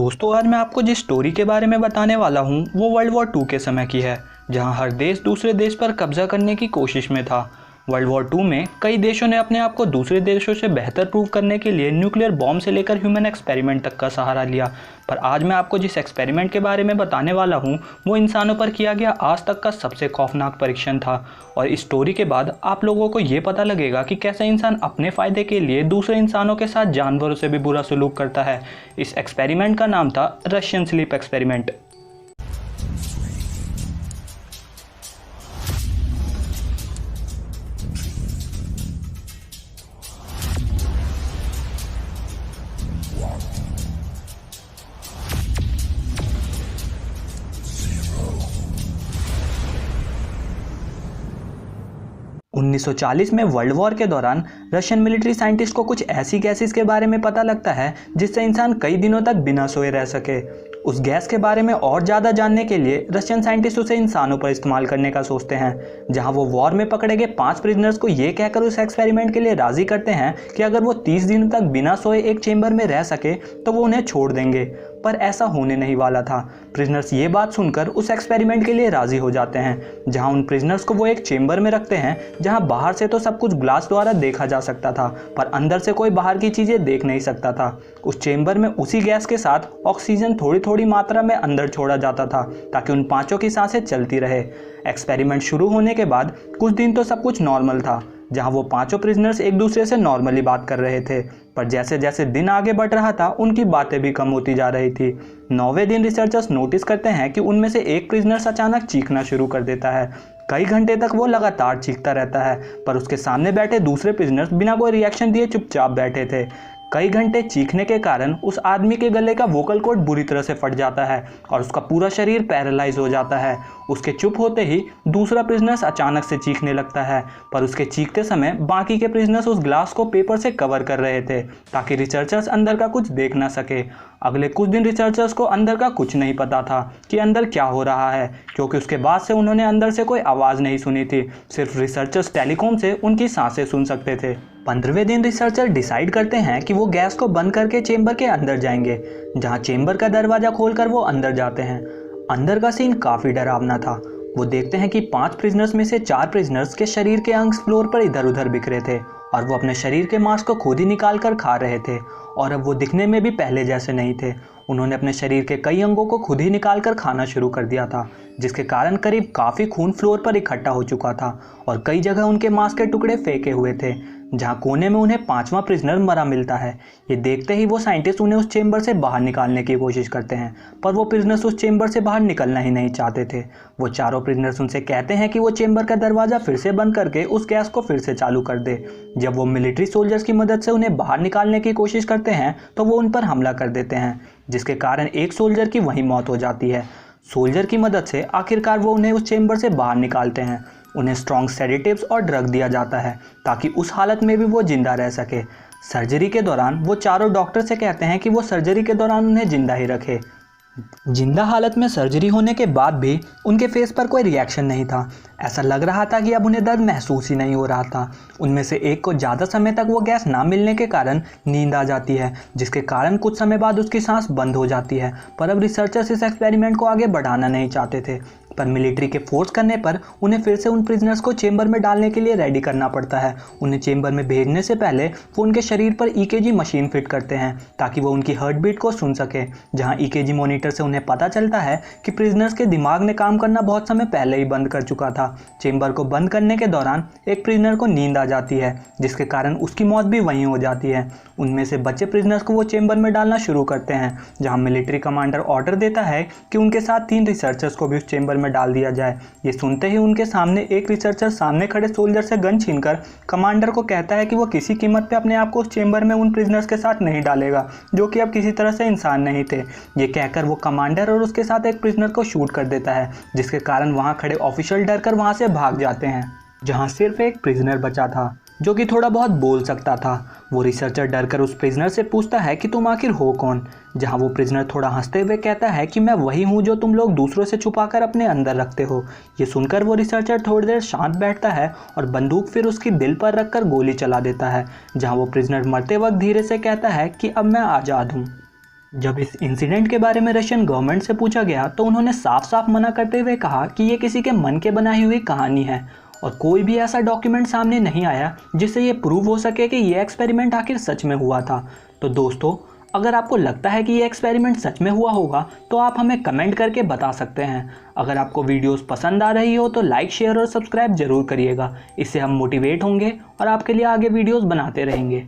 दोस्तों, आज मैं आपको जिस स्टोरी के बारे में बताने वाला हूँ वो वर्ल्ड वॉर 2 के समय की है, जहाँ हर देश दूसरे देश पर कब्जा करने की कोशिश में था। वर्ल्ड वॉर 2 में कई देशों ने अपने आप को दूसरे देशों से बेहतर प्रूव करने के लिए न्यूक्लियर बॉम्ब से लेकर ह्यूमन एक्सपेरिमेंट तक का सहारा लिया। पर आज मैं आपको जिस एक्सपेरिमेंट के बारे में बताने वाला हूँ वो इंसानों पर किया गया आज तक का सबसे खौफनाक परीक्षण था। और इस स्टोरी के बाद आप लोगों को ये पता लगेगा कि कैसे इंसान अपने फ़ायदे के लिए दूसरे इंसानों के साथ जानवरों से भी बुरा सलूक करता है। इस एक्सपेरिमेंट का नाम था रशियन स्लीप एक्सपेरिमेंट। 1940 में वर्ल्ड वॉर के दौरान रशियन मिलिट्री साइंटिस्ट को कुछ ऐसी गैसेस के बारे में पता लगता है जिससे इंसान कई दिनों तक बिना सोए रह सके। उस गैस के बारे में और ज़्यादा जानने के लिए रशियन साइंटिस्ट उसे इंसानों पर इस्तेमाल करने का सोचते हैं, जहां वो वॉर में पकड़े गए 5 प्रिजनर्स को ये कहकर उस एक्सपेरिमेंट के लिए राज़ी करते हैं कि अगर वो 30 दिनों तक बिना सोए एक चेंबर में रह सके तो वो उन्हें छोड़ देंगे। पर ऐसा होने नहीं वाला था। प्रिजनर्स ये बात सुनकर उस एक्सपेरिमेंट के लिए राज़ी हो जाते हैं, जहां उन प्रिजनर्स को वो एक चेंबर में रखते हैं जहां बाहर से तो सब कुछ ग्लास द्वारा देखा जा सकता था, पर अंदर से कोई बाहर की चीज़ें देख नहीं सकता था। उस चेंबर में उसी गैस के साथ ऑक्सीजन थोड़ी थोड़ी मात्रा में अंदर छोड़ा जाता था ताकि उन 5 की सांसें चलती रहे। एक्सपेरिमेंट शुरू होने के बाद कुछ दिन तो सब कुछ नॉर्मल था, जहां वो 5 प्रिजनर्स एक दूसरे से नॉर्मली बात कर रहे थे। पर जैसे जैसे दिन आगे बढ़ रहा था उनकी बातें भी कम होती जा रही थी। 9वें दिन रिसर्चर्स नोटिस करते हैं कि उनमें से एक प्रिजनर्स अचानक चीखना शुरू कर देता है। कई घंटे तक वो लगातार चीखता रहता है, पर उसके सामने बैठे दूसरे प्रिजनर्स बिना कोई रिएक्शन दिए चुपचाप बैठे थे। कई घंटे चीखने के कारण उस आदमी के गले का वोकल कॉर्ड बुरी तरह से फट जाता है और उसका पूरा शरीर पैरालाइज हो जाता है। उसके चुप होते ही दूसरा प्रिजनर्स अचानक से चीखने लगता है, पर उसके चीखते समय बाकी के प्रिजनर्स उस ग्लास को पेपर से कवर कर रहे थे ताकि रिसर्चर्स अंदर का कुछ देख ना सके। अगले कुछ दिन रिसर्चर्स को अंदर का कुछ नहीं पता था कि अंदर क्या हो रहा है, क्योंकि उसके बाद से उन्होंने अंदर से कोई आवाज़ नहीं सुनी थी। सिर्फ रिसर्चर्स टेलीकॉम से उनकी सांसें सुन सकते थे। 15वें दिन रिसर्चर डिसाइड करते हैं कि वो गैस को बंद करके चेंबर के अंदर जाएंगे, जहां चेंबर का दरवाज़ा खोलकर वो अंदर जाते हैं। अंदर का सीन काफ़ी डरावना था। वो देखते हैं कि 5 प्रिजनर्स में से 4 प्रिजनर्स के शरीर के अंग फ्लोर पर इधर उधर बिखरे थे और वो अपने शरीर के मांस को खुद ही निकाल कर खा रहे थे, और अब वो दिखने में भी पहले जैसे नहीं थे। उन्होंने अपने शरीर के कई अंगों को खुद ही निकाल कर खाना शुरू कर दिया था, जिसके कारण करीब काफ़ी खून फ्लोर पर इकट्ठा हो चुका था और कई जगह उनके मांस के टुकड़े फेंके हुए थे। जहां कोने में उन्हें 5वां प्रिजनर मरा मिलता है। ये देखते ही वो साइंटिस्ट उन्हें उस चेंबर से बाहर निकालने की कोशिश करते हैं, पर वो प्रिजनर्स उस चेंबर से बाहर निकलना ही नहीं चाहते थे। वो चारों प्रिजनर्स उनसे कहते हैं कि वो चेंबर का दरवाज़ा फिर से बंद करके उस गैस को फिर से चालू कर दे। जब वो मिलिट्री सोल्जर्स की मदद से उन्हें बाहर निकालने की कोशिश करते हैं तो वो उन पर हमला कर देते हैं, जिसके कारण एक सोल्जर की वहीं मौत हो जाती है। सोल्जर की मदद से आखिरकार वो उन्हें उस चेंबर से बाहर निकालते हैं। उन्हें स्ट्रॉन्ग सेडेटिव्स और ड्रग दिया जाता है ताकि उस हालत में भी वो जिंदा रह सके। सर्जरी के दौरान वो चारों डॉक्टर से कहते हैं कि वो सर्जरी के दौरान उन्हें जिंदा ही रखे। जिंदा हालत में सर्जरी होने के बाद भी उनके फेस पर कोई रिएक्शन नहीं था। ऐसा लग रहा था कि अब उन्हें दर्द महसूस ही नहीं हो रहा था। उनमें से एक को ज़्यादा समय तक वो गैस ना मिलने के कारण नींद आ जाती है, जिसके कारण कुछ समय बाद उसकी सांस बंद हो जाती है। पर अब रिसर्चर्स इस एक्सपेरिमेंट को आगे बढ़ाना नहीं चाहते थे, पर मिलिट्री के फोर्स करने पर उन्हें फिर से उन प्रिजनर्स को चेंबर में डालने के लिए रेडी करना पड़ता है। उन्हें चेंबर में भेजने से पहले वो उनके शरीर पर ईकेजी मशीन फिट करते हैं ताकि वो उनकी हार्ट बीट को सुन सके, जहां ईकेजी मॉनिटर से उन्हें पता चलता है कि प्रिजनर्स के दिमाग ने काम करना बहुत समय पहले ही बंद कर चुका था। चेंबर को बंद करने के दौरान एक प्रिजनर को नींद आ जाती है, जिसके कारण उसकी मौत भी वहीं हो जाती है। उनमें से बचे प्रिजनर्स को वो चेंबर में डालना शुरू करते हैं, जहां मिलिट्री कमांडर ऑर्डर देता है कि उनके साथ 3 रिसर्चर्स को भी उस चेंबर में डाल दिया जाए। ये सुनते ही उनके सामने एक रिसर्चर सामने खड़े सोल्जर से गन छीनकर कमांडर को कहता है कि वो किसी कीमत पे अपने आप को उस चेंबर में उन प्रिजनर्स के साथ नहीं डालेगा जो कि अब किसी तरह से इंसान नहीं थे। ये कहकर वो कमांडर और उसके साथ एक प्रिजनर को शूट कर देता है, जिसके कारण वहाँ खड़े ऑफिशियल डरकर वहाँ से भाग जाते हैं। जहाँ सिर्फ एक प्रिजनर बचा था जो कि थोड़ा बहुत बोल सकता था। वो रिसर्चर डरकर उस प्रिजनर से पूछता है कि तुम आखिर हो कौन, जहां वो प्रिजनर थोड़ा हंसते हुए कहता है कि मैं वही हूं जो तुम लोग दूसरों से छुपाकर अपने अंदर रखते हो। ये सुनकर वो रिसर्चर थोड़ी देर शांत बैठता है और बंदूक फिर उसकी दिल पर रखकर गोली चला देता है, जहां वो प्रिजनर मरते वक्त धीरे से कहता है कि अब मैं आज़ाद हूँ। जब इस इंसिडेंट के बारे में रशियन गवर्नमेंट से पूछा गया तो उन्होंने साफ साफ मना करते हुए कहा कि ये किसी के मन के बनाई हुई कहानी है और कोई भी ऐसा डॉक्यूमेंट सामने नहीं आया जिससे ये प्रूव हो सके कि ये एक्सपेरिमेंट आखिर सच में हुआ था। तो दोस्तों, अगर आपको लगता है कि ये एक्सपेरिमेंट सच में हुआ होगा तो आप हमें कमेंट करके बता सकते हैं। अगर आपको वीडियोस पसंद आ रही हो तो लाइक, शेयर और सब्सक्राइब जरूर करिएगा। इससे हम मोटिवेट होंगे और आपके लिए आगे वीडियोस बनाते रहेंगे।